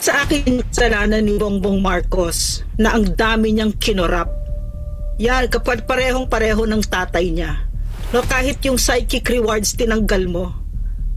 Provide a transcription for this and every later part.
Sa akin, kasalanan ni Bongbong Marcos na ang dami niyang kinorap. Yan, kapag parehong-pareho ng tatay niya. No, kahit yung psychic rewards tinanggal mo.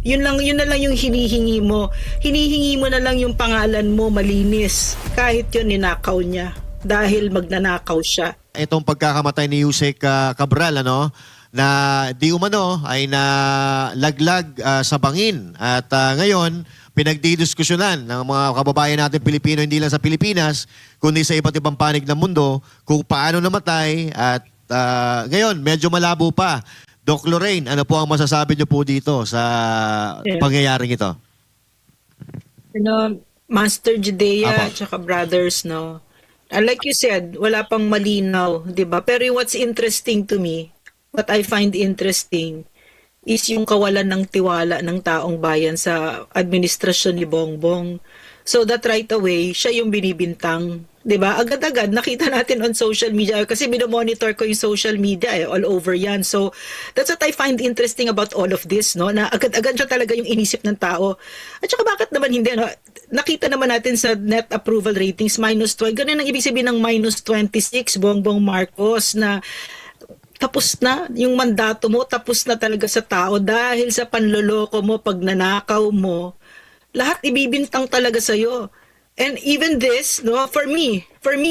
Yun na lang yung hinihingi mo. Hinihingi mo na lang yung pangalan mo malinis. Kahit yun ninakaw niya dahil magnanakaw siya. Itong pagkakamatay ni Yusek Cabral, ano, na di umano ay nalaglag sa bangin. At ngayon, pinagdidiskusyonan ng mga kababayan natin Pilipino, hindi lang sa Pilipinas, kundi sa iba't ibang panig ng mundo, kung paano namatay. At ngayon, medyo malabo pa. Doc Lorraine, ano po ang masasabi niyo po dito sa pangyayaring ito? Master Judea Apa. at saka brothers, no? Like you said, wala pang malinaw, di ba? Pero what's interesting to me, what I find interesting, is yung kawalan ng tiwala ng taong bayan sa administrasyon ni Bongbong. So that right away, siya yung binibintang. 'Di ba? Agad-agad nakita natin on social media kasi binomonitor ko yung social media all over 'yan. So that's what I find interesting about all of this, no? Na agad-agad siya talaga yung inisip ng tao. At saka bakit naman hindi, no? Nakita naman natin sa net approval ratings -20. Ganun ang ibig sabihin ng -26 Bongbong Marcos, na tapos na yung mandato mo, tapos na talaga sa tao dahil sa panloloko mo, pag nanakaw mo, lahat ibibintang talaga sa'yo. And even this, no, for me,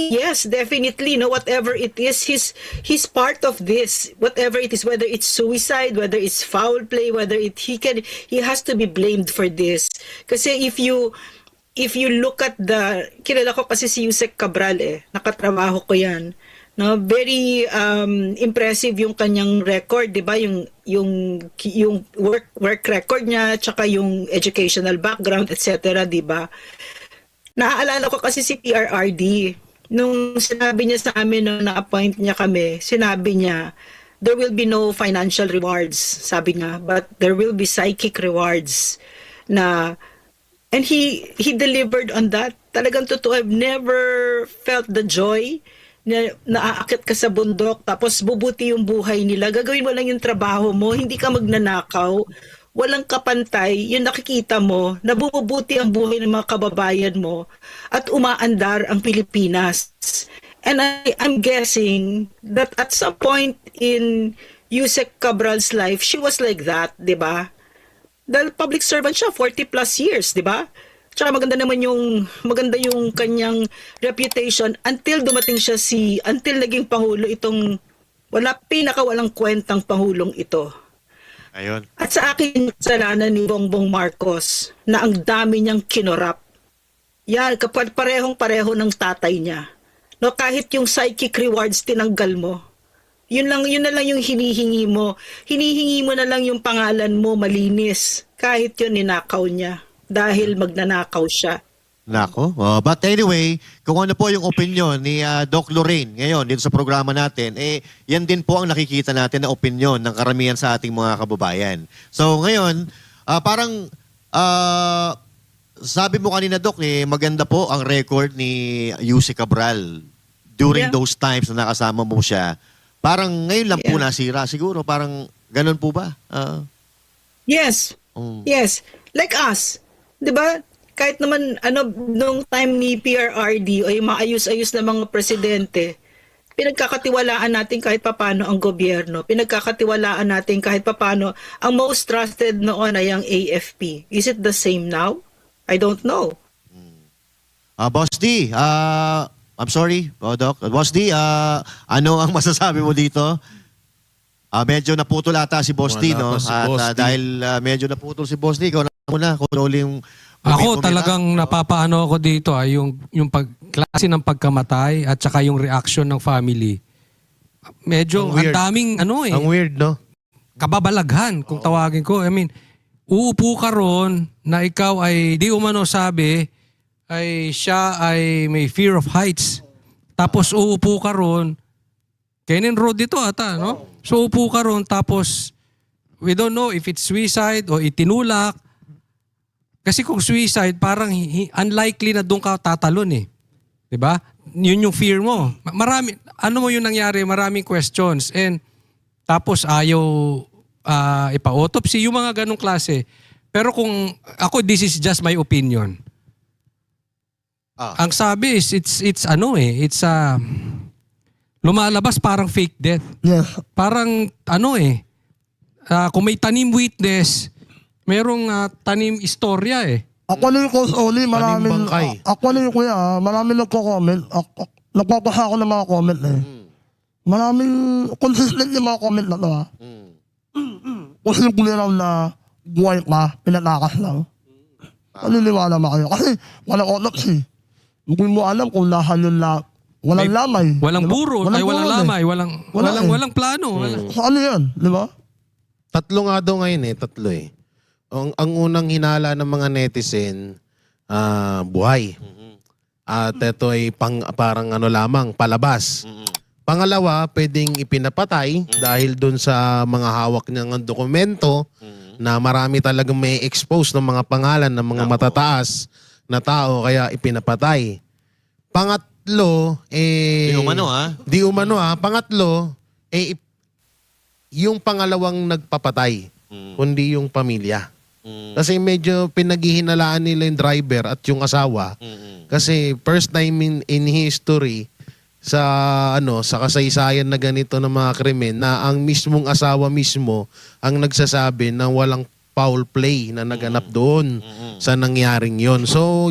yes, definitely, no, whatever it is, he's part of this. Whatever it is, whether it's suicide, whether it's foul play, he has to be blamed for this. Kasi if you look at kilala ko kasi si Yusek Cabral, nakatrabaho ko yan. No, very impressive yung kanyang record, 'di ba? Yung work record niya, tsaka yung educational background, etc., 'di ba? Naaalala ko kasi si PRRD nung sinabi niya sa amin nung na-appoint niya kami, sinabi niya there will be no financial rewards, sabi niya, but there will be psychic rewards. And he delivered on that. Talagang totoo, I've never felt the joy na naaakit ka sa bundok, tapos bubuti yung buhay nila, gagawin mo lang yung trabaho mo, hindi ka magnanakaw, walang kapantay, yung nakikita mo, na bumubuti ang buhay ng mga kababayan mo, at umaandar ang Pilipinas. And I'm guessing that at some point in Yusek Cabral's life, she was like that, di ba? Dahil public servant siya, 40 plus years, di ba? Tsaka maganda yung kanyang reputation until dumating siya until naging pangulo itong pinakawalang kwentang pangulong ito. Ayun. At sa akin, kasalanan ni Bongbong Marcos na ang dami niyang kinorap. Yan, kapag parehong-pareho ng tatay niya. No, kahit yung psychic rewards tinanggal mo. Yun na lang yung hinihingi mo. Hinihingi mo na lang yung pangalan mo malinis. Kahit yun ninakaw niya dahil magnanakaw siya. Nako. But anyway, kung ano po yung opinion ni Doc Lorraine ngayon dito sa programa natin, yan din po ang nakikita natin na opinion ng karamihan sa ating mga kababayan. So ngayon, parang sabi mo kanina, Doc, maganda po ang record ni Yusek Cabral during those times na nakasama mo siya. Parang ngayon lang po nasira siguro. Parang ganun po ba? Yes. Yes. Like us. 'Di ba? Kahit naman nung time ni PRRD o yung maayos-ayos na mga presidente, pinagkakatiwalaan natin kahit papano ang gobyerno. Pinagkakatiwalaan natin kahit papano. Ang most trusted noon ay ang AFP. Is it the same now? I don't know. Boss D, I'm sorry, Doc. Boss D, ano ang masasabi mo dito? Medyo naputol ata si Boss D, no? Si Boss D. Dahil medyo naputol si Boss D, ikaw na muna. Kung yung Ako talagang napapaano ako dito yung klase ng pagkamatay at saka yung reaction ng family. Medyo ang daming Ang weird, no? kababalaghan kung tawagin ko. I mean, uupo ka ron na ikaw ay di umano sabi ay siya ay may fear of heights. Tapos uupo ka ron, Kenan Road dito ata, no? So upo ka ron tapos we don't know if it's suicide o itinulak. Kasi kung suicide, parang unlikely na doon ka tatalon eh. 'Di ba? Yun yung fear mo. Marami, ano mo yung nangyari? Maraming questions. And tapos ayaw ipa-autopsy, yung mga ganong klase. Pero kung ako, this is just my opinion. Ang sabi is it's lumalabas parang fake death. Yes. Parang kung may tanim witness, merong tanim istorya eh. Ako na yung cause only, maraming, bangkay. ako na yung kuya, maraming nagko-comment. Nagpapasa ako ng mga comment eh. Maraming consistent yung mga comment na to ha. Kasi yung kuliraw na buhay ka, pinatakas lang. Paniniwala ba kayo? Kasi walang autopsy. Hindi mo alam kung nasan yung walang lamay. Walang buro, walang buro lamay, eh. walang plano. Sa ano yan, di ba? Tatlo nga daw ngayon tatlo eh. Ang unang hinala ng mga netizen, buhay. At ito ay parang lamang, palabas. Pangalawa, pwedeng ipinapatay dahil dun sa mga hawak niyang dokumento na marami talagang may expose ng mga pangalan ng mga matataas na tao kaya ipinapatay. Pangatlo, Di umano, ha? Di umano ha. Pangatlo, yung pangalawang nagpapatay, kundi yung pamilya. Kasi medyo pinaghihinalaan nila yung driver at yung asawa. Kasi first time in history sa kasaysayan na ganito ng mga krimen na ang mismong asawa mismo ang nagsasabi na walang foul play na naganap doon sa nangyaring yon. So,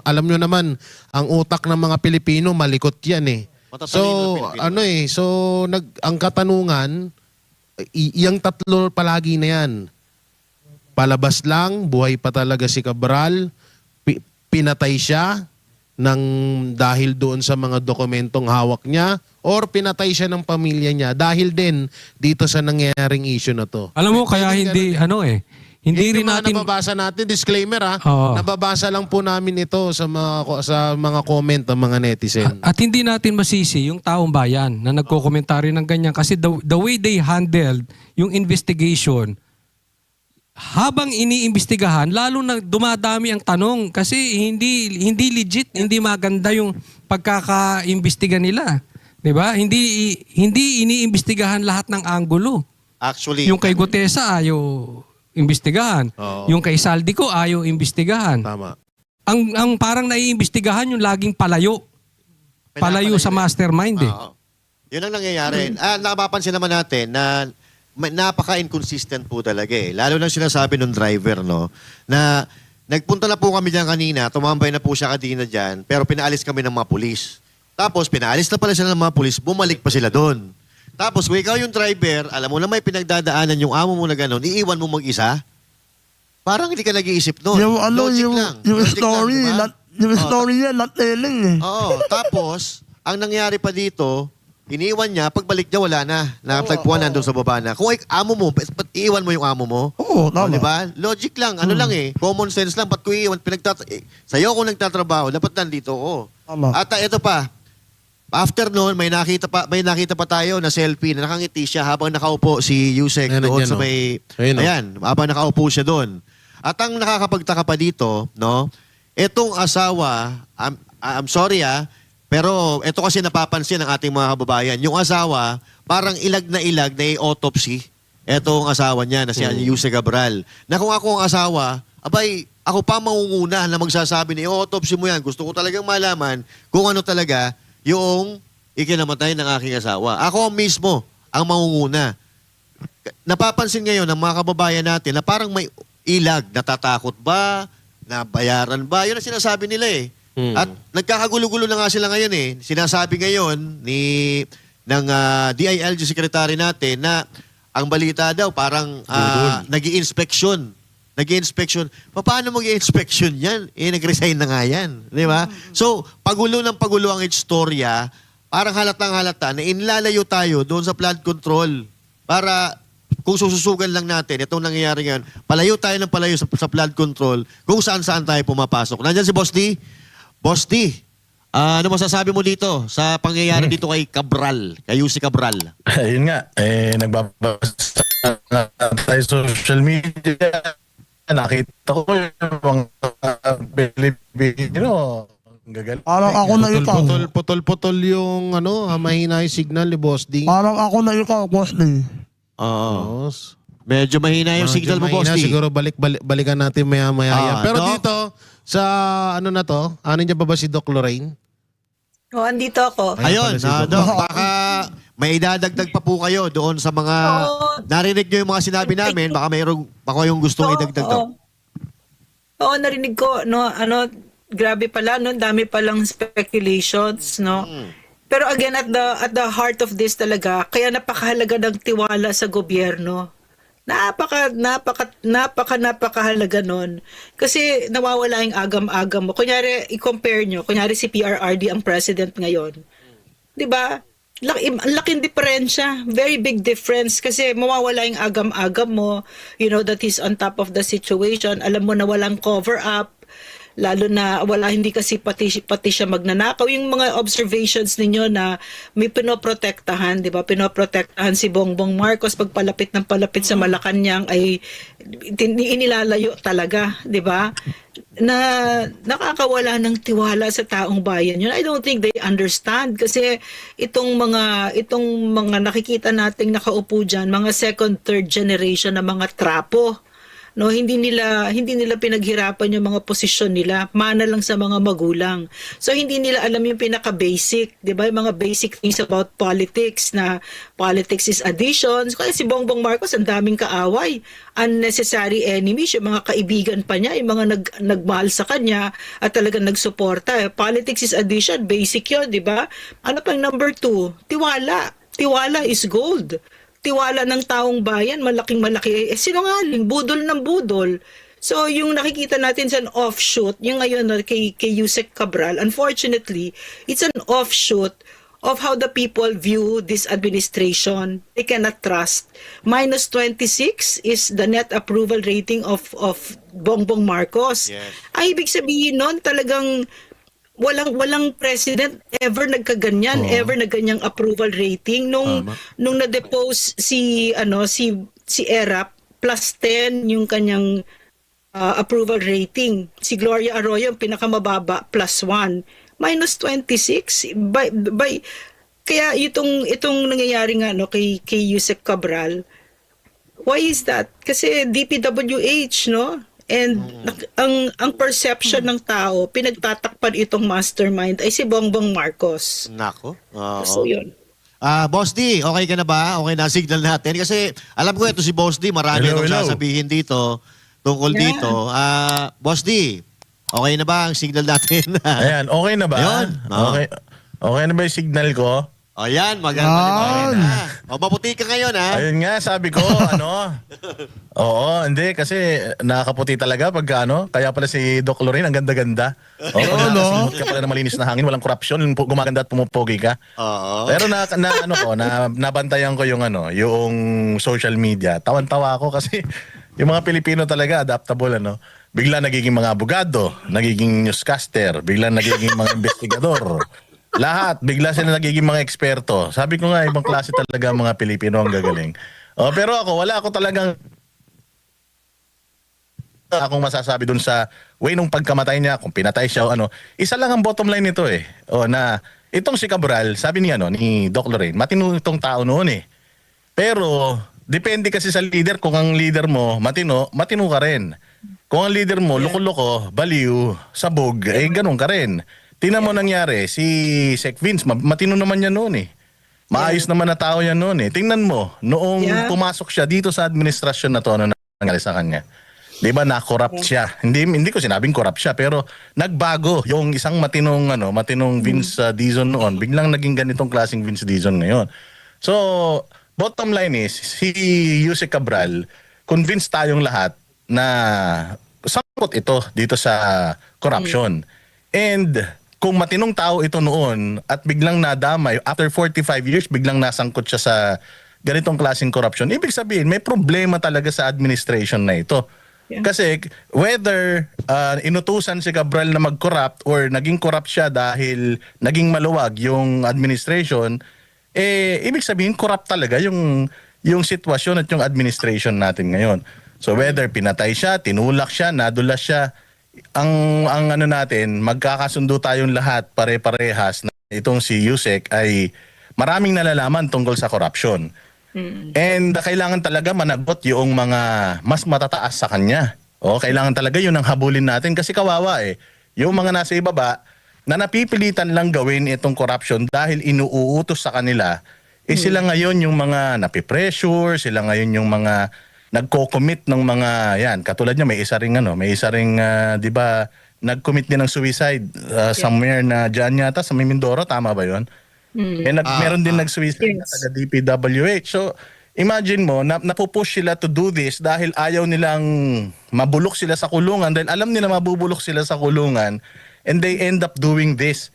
alam nyo naman, ang utak ng mga Pilipino, malikot yan eh. Matatalino na Pilipino. Ang katanungan, yung tatlo palagi na yan. Palabas lang, buhay pa talaga si Cabral, pinatay siya dahil doon sa mga dokumentong hawak niya, or pinatay siya ng pamilya niya dahil din dito sa nangyaring issue na to. Alam mo, kaya hindi, hindi rin natin... Nababasa natin, disclaimer Oo. nababasa lang po namin ito sa mga comment ng mga netizen. At hindi natin masisi yung taong bayan na nagko-komentary ng ganyan kasi the way they handled yung investigation, habang iniimbestigahan, lalo na dumadami ang tanong kasi hindi legit, hindi maganda yung pagkakaimbestiga nila. 'Di ba? Hindi iniimbestigahan lahat ng anggulo. Actually, Yung kay Gutesa ayaw imbestigahan. Oo. Yung kay Saldico ayaw imbestigahan. Tama. Ang parang naiimbestigahan yung laging palayo. Palayo sa mastermind eh. Oo. Yun ang nangyayari. Nakapapansin naman natin na napaka-inconsistent po talaga eh. Lalo na sinasabi ng driver, no? Na nagpunta na po kami dyan kanina, tumambay na po siya kanina dyan, pero pinaalis kami ng mga pulis. Tapos pinaalis na pala sila ng mga pulis, bumalik pa sila doon. Tapos kung ikaw yung driver, alam mo na may pinagdadaanan yung amo mo na gano'n, iiwan mo mag-isa? Parang hindi ka nag-iisip noon. Yung Logic lang. yung Logic story, lang, diba? yung story yan, not telling eh. Oo. Tapos, ang nangyari pa dito, iniwan niya, pagbalik niya wala na. Nakatagpuan nandun sa baba na. Kung amo mo, ba't iiwan mo yung amo mo? Oo, tama. Diba? Logic lang. Ano lang eh. Common sense lang. Ba't ko iiwan? Sa'yo kung nagtatrabaho, dapat nandito ako. Tama. At ito pa, after noon, may nakita pa tayo na selfie na nakangiti siya habang nakaupo si Yusek Ayan, doon ayan, sa oh. may... Ayun, oh. Ayan, habang nakaupo siya doon. At ang nakakapagtaka pa dito, no, itong asawa, I'm sorry pero ito kasi napapansin ng ating mga kababayan. Yung asawa, parang ilag na i-autopsy. Itong asawa niya na si Yusek Cabral. Na kung ako ang asawa, abay, ako pa mangunguna na magsasabi na i-autopsy mo yan. Gusto ko talagang malaman kung ano talaga yung ikinamatay ng aking asawa. Ako mismo ang mangunguna. Napapansin ngayon ng mga kababayan natin na parang may ilag, natatakot ba, nabayaran ba, yun ang sinasabi nila eh. At nagkakagulo-gulo na nga sila ngayon eh. Sinasabi ngayon ng DILG secretary natin na ang balita daw parang nag-i-inspection. Paano mag-i-inspection yan? Nag-resign na nga yan. Di ba? So, pagulo ng pagulo ang istorya, parang halatang halata na inlalayo tayo doon sa flood control para kung sususugan lang natin, itong nangyayari ngayon, palayo tayo ng palayo sa flood control kung saan-saan tayo pumapasok. Nandiyan si Boss D. Boss D, ano masasabi mo dito sa pangyayari dito kay Cabral, kay Yusek Cabral? Ayun nga, nagbabasa na tayo social media. Nakita ko yung Pilipino. Gagal. Parang ako na ikaw. Putol-putol yung mahina yung signal ni Boss D. Parang ako na ikaw, Boss D. Oo. Medyo mahina yung signal mo, Boss D. Siguro balikan natin maya-maya. Pero Doc? dito, Sa ano na to? Ano niya ba si Doc Lorraine? O, andito ako. Ayun, pala si Doc. Doc, baka may idadagdag pa po kayo doon sa mga Oo. narinig nyo yung mga sinabi namin, baka mayroong baka yung gustong idagdag, Doc. Oo, narinig ko, no, grabe pala, no, dami palang speculations, no. Pero again, at the heart of this talaga, kaya napakahalaga ng tiwala sa gobyerno. Napakahalaga nun. Kasi nawawala yung agam-agam mo. Kunyari, i-compare nyo, kunyari si PRRD ang president ngayon. 'Di ba? Laking diferensya. Very big difference kasi mawawala yung agam-agam mo. You know that he's on top of the situation. Alam mo na walang cover up. Lalo na hindi kasi pati siya magnanakaw. Yung mga observations ninyo na may pinoprotektahan, di ba? Pinoprotektahan si Bongbong Marcos pag palapit ng palapit sa Malacanang ay inilalayo talaga, di ba? Na nakakawala ng tiwala sa taong bayan yun. I don't think they understand kasi itong mga nakikita nating nakaupo diyan, mga second, third generation na mga trapo. No, hindi nila pinaghirapan yung mga posisyon nila, mana lang sa mga magulang. So hindi nila alam yung pinaka-basic, 'di ba? Yung mga basic things about politics na politics is addition. Kaya si Bongbong Marcos ang daming kaaway, unnecessary enemies, yung mga kaibigan pa niya, yung mga nagmahal sa kanya at talagang nagsuporta. Politics is addition, basic 'yon, 'di ba? Ano pang number 2? Tiwala. Tiwala is gold. Tiwala ng taong bayan, malaking-malaki. Sinungaling, budol ng budol. So, yung nakikita natin sa offshoot, yung ngayon kay Yusek Cabral, unfortunately, it's an offshoot of how the people view this administration. They cannot trust. -26 is the net approval rating of Bongbong Marcos. Yes. Ay, ibig sabihin nun, talagang walang president ever nagkaganyan, ever naganyang approval rating nung na-depose si Erap +10 yung kanyang approval rating. Si Gloria Arroyo ang pinakamababa +1. -26 kaya itong nangyayari nga kay Yusek Cabral. Why is that? Kasi DPWH, no? And ang perception ng tao, pinagtatakpan itong mastermind ay si Bongbong Marcos. Nako. Oo. So yun. Boss D, okay ka na ba? Okay na signal natin kasi alam ko ito si Boss D, marami Hello, itong hello. sasabihin dito tungkol Yeah. dito. Boss D, okay na ba ang signal natin? Ayan, okay na ba? Yun. Oo. Okay na ba yung signal ko? O yan, maganda na. O maputi ka ngayon ha. Ayun nga, sabi ko, Oo, hindi, kasi nakakaputi talaga pag kaya pala si Doc Lorraine, ang ganda-ganda. Oo, pag nakasimot ka pala na malinis na hangin, walang korupsyon, gumaganda at pumupogi ka. Oo. Pero nabantayan ko yung social media. Tawan-tawa ako kasi yung mga Pilipino talaga adaptable Bigla nagiging mga abogado, nagiging newscaster, bigla nagiging mga investigador. Lahat, bigla sila nagiging mga eksperto. Sabi ko nga, ibang klase talaga ang mga Pilipino ang gagaling. Pero wala ako talagang akong masasabi dun sa way nung pagkamatay niya, kung pinatay siya o isa lang ang bottom line nito na itong si Cabral, sabi ni Doc Lorraine, matino itong tao noon Pero, depende kasi sa leader. Kung ang leader mo matino ka rin. Kung ang leader mo, loko-loko, baliw, sabog, ganun ka rin. Tingnan mo nangyari, si Sec Vince, matino naman yan noon Maayos naman na tao yan noon Tingnan mo, noong pumasok siya dito sa administrasyon na to, ano nangyari sa kanya? Di ba na-corrupt siya? Hindi ko sinabing corrupt siya, pero nagbago yung isang matinong Vince Dizon noon, biglang naging ganitong klaseng Vince Dizon ngayon. So, bottom line is, si Yusek Cabral, convinced tayong lahat na sangkot ito dito sa corruption. And kung matinong tao ito noon at biglang nadamay, after 45 years, biglang nasangkot siya sa ganitong klaseng corruption, ibig sabihin, may problema talaga sa administration na ito. Yeah. Kasi whether inutusan si Cabral na mag-corrupt or naging corrupt siya dahil naging maluwag yung administration, ibig sabihin, corrupt talaga yung sitwasyon at yung administration natin ngayon. So whether pinatay siya, tinulak siya, nadulas siya, ang natin, magkakasundo tayong lahat pare-parehas na itong si Yusek ay maraming nalalaman tungkol sa corruption. And kailangan talaga managot yung mga mas matataas sa kanya. O, kailangan talaga yun ang habulin natin kasi kawawa eh. Yung mga nasa ibaba na napipilitan lang gawin itong corruption dahil inuutos sa kanila, sila ngayon yung mga napipressure, sila ngayon yung mga nagko-commit ng mga yan. Katulad niya may isa ring di ba, nag-commit din ng suicide somewhere na dyan yata sa Mindoro, tama ba 'yon? Meron din nag-suicide na taga DPWH. So imagine mo, napupush sila to do this dahil ayaw nilang mabulok sila sa kulungan dahil alam nila mabubulok sila sa kulungan and they end up doing this.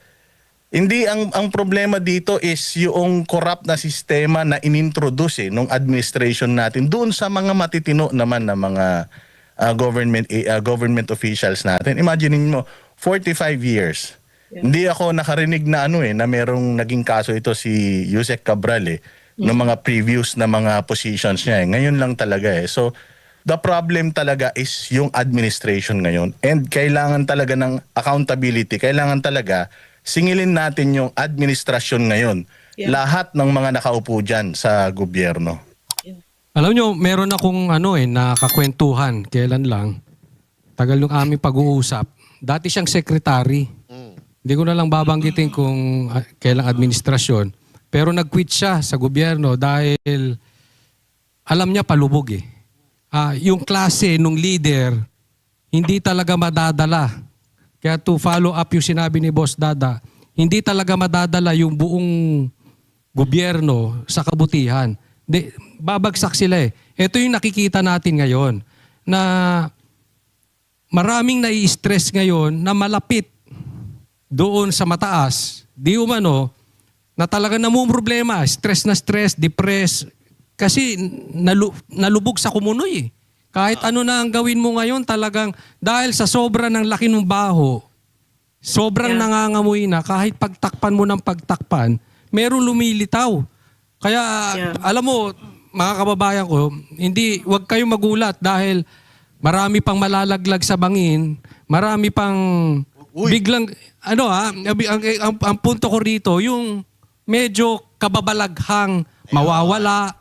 Hindi ang problema dito is yung corrupt na sistema na inintroduce nung administration natin doon sa mga matitino naman na mga government officials natin. Imagine mo 45 years. Hindi ako nakarinig na na merong naging kaso ito si Yusek Cabral ng mga previous na mga positions niya. Ngayon lang talaga So the problem talaga is yung administration ngayon and kailangan talaga ng accountability. Kailangan talaga singilin natin yung administrasyon ngayon. Lahat ng mga nakaupo dyan sa gobyerno. Alam nyo, meron akong nakakwentuhan, kailan lang, tagal yung aming pag-uusap. Dati siyang secretary. Hindi ko na lang babanggitin kung kailang administrasyon. Pero nag-quit siya sa gobyerno dahil alam niya palubog yung klase nung leader, hindi talaga madadala. Kaya to follow up yung sinabi ni Boss Dada, hindi talaga madadala yung buong gobyerno sa kabutihan. Babagsak sila Ito yung nakikita natin ngayon na maraming nai-stress ngayon na malapit doon sa mataas. Di umano na talaga namumroblema, stress, depressed. Kasi nalubog sa kumunoy Kahit ano na ang gawin mo ngayon talagang dahil sa sobra ng laki ng baho, sobrang nangangamoy na kahit pagtakpan mo ng pagtakpan, merong lumilitaw. Kaya alam mo, mga kababayan ko, wag kayong magulat dahil marami pang malalaglag sa bangin, marami pang biglang ang punto ko rito, yung medyo kababalaghang mawawala,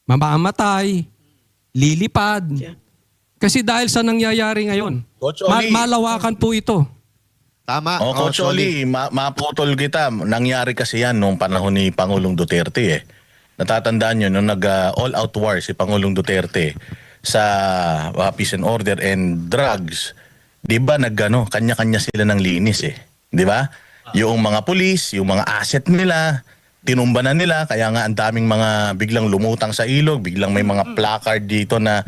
mamamatay, lilipad. Kasi dahil sa nangyayari ngayon, Coach Oli, malawakan po ito. Tama. Coach Oli, maputol kita. Nangyari kasi yan nung panahon ni Pangulong Duterte Natatandaan nyo nung nag-all-out war si Pangulong Duterte sa peace and order and drugs. Di ba kanya-kanya sila ng linis Di ba? Yung mga pulis, yung mga asset nila, tinumba na nila, kaya nga ang daming mga biglang lumutang sa ilog, biglang may mga placard dito na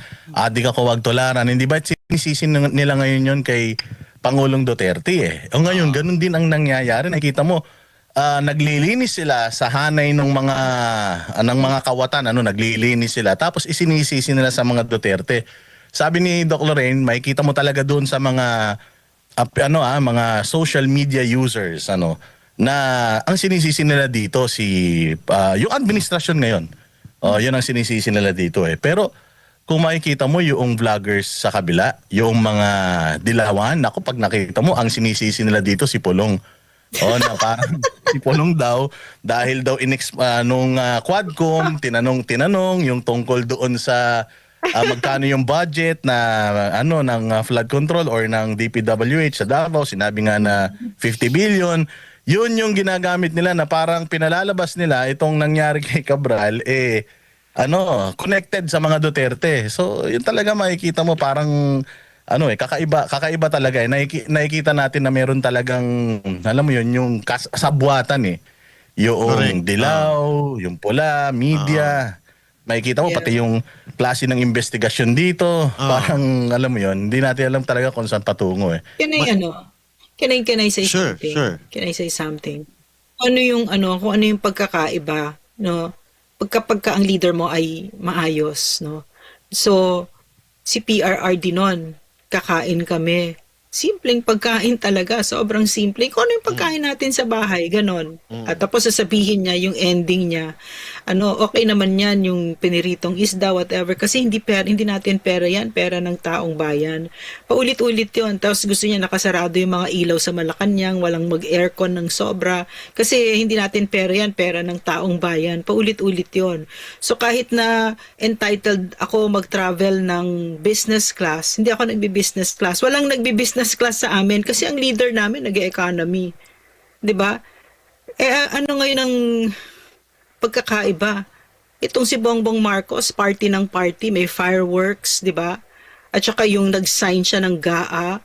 di ka wag tularan. Hindi ba sinisisi nila ngayon yun kay Pangulong Duterte O ngayon, ganun din ang nangyayari. Nakita mo, naglilinis sila sa hanay ng mga kawatan, naglilinis sila. Tapos isinisisi nila sa mga Duterte. Sabi ni Doc Lorraine, makikita mo talaga doon sa mga mga social media users na ang sinisisi nila dito yung administrasyon ngayon. Yun ang sinisisi nila dito Pero kung makikita mo yung vloggers sa kabila, yung mga dilawan, pag nakita mo, ang sinisisi nila dito si Pulong. Na parang si Pulong daw, dahil daw nung Quadcom, tinanong yung tungkol doon sa magkano yung budget na ng flood control or ng DPWH sa Davao, sinabi nga na 50 billion. Yun yung ginagamit nila na parang pinalalabas nila itong nangyari kay Cabral connected sa mga Duterte. So yun talaga makikita mo parang kakaiba talaga nakikita natin na meron talagang alam mo yun yung kasabwatan yung Correct. dilaw, yung pula, media. Makikita mo pati yung klase ng investigasyon dito. Parang alam mo yun, hindi natin alam talaga kung saan patungo Can I say Sure, something? sure. Can I say something? Kung ano yung pagkakaiba, pagka ang leader mo ay maayos, So, si PRRD nun, kakain kami. Simpleng pagkain talaga, sobrang simple. Kung ano yung pagkain natin sa bahay, ganon. At tapos sasabihin niya yung ending niya okay naman yan yung piniritong isda, whatever, kasi hindi natin pera yan, pera ng taong bayan. Paulit-ulit yon. Tapos gusto niya nakasarado yung mga ilaw sa Malacanang, walang mag-aircon ng sobra, kasi hindi natin pera yan, pera ng taong bayan. Paulit-ulit yon. So kahit na entitled ako mag-travel ng business class, hindi ako nagbi-business class. Walang nagbi-business class sa amin kasi ang leader namin nag-economy. 'Di ba? Ano ngayon ang pagkakaiba? Itong si Bongbong Marcos, party ng party, may fireworks, 'di ba? At saka yung nag-sign siya ng GAA.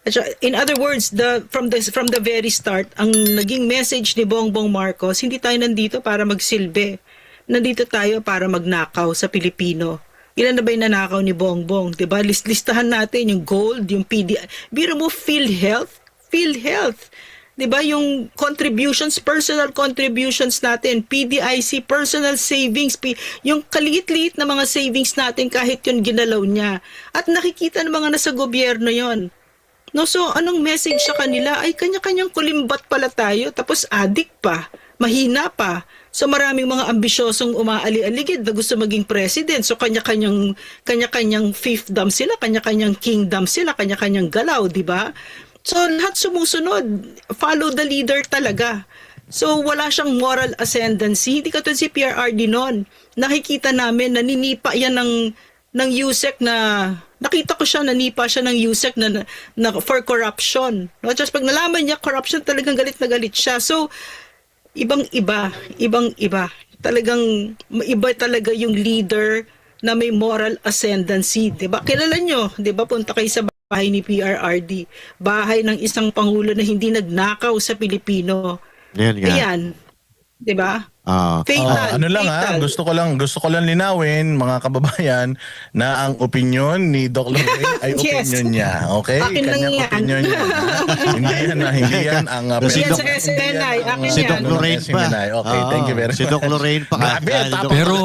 At saka, in other words, from the very start, ang naging message ni Bongbong Marcos, hindi tayo nandito para magsilbi. Nandito tayo para magnakaw sa Pilipino. Ilan na ba yung nanakaw ni Bongbong? 'Di ba? Listahan natin yung gold, yung biro mo, PhilHealth. 'Di ba yung contributions, personal contributions natin, PDIC, personal savings, yung kaliit-liit na mga savings natin kahit yun ginalaw niya. At nakikita ng mga nasa gobyerno yon. No, so anong message sa kanila? Ay kanya-kanyang kulimbat pala tayo, tapos addict pa, mahina pa. So maraming mga ambisyosong umaali-aligid na gusto maging president. So kanya-kanyang fiefdom sila, kanya-kanyang kingdom sila, kanya-kanyang galaw, 'di ba? So, lahat sumusunod. Follow the leader talaga. So, wala siyang moral ascendancy. Hindi katulad si PRRD noon. Nakikita namin, naninipa yan ng USEC na, nakita ko siya, nanipa siya ng USEC na for corruption. No? Just pag nalaman niya, corruption, talagang galit na galit siya. So, ibang-iba. Talagang, iba talaga yung leader na may moral ascendancy. Diba? Kilala nyo, diba? Punta kayo sa bahay ni PRRD, bahay ng isang pangulo na hindi nagnakaw sa Pilipino. Yan nga. Ayan. 'Di ba? Ah. Fatal. Ano lang fatal. gusto ko lang linawin mga kababayan na ang opinion ni Doc Lorraine ay Yes. opinion niya. Okay? Akin lang Kanyang yan. opinion niya. hindi yan ang Si Yan Doc- sa SNI, akin Si yan. Doc Lorraine pa. Okay, thank you very Si much. Doc Lorraine pa. Grabe, Ah, tapos Pero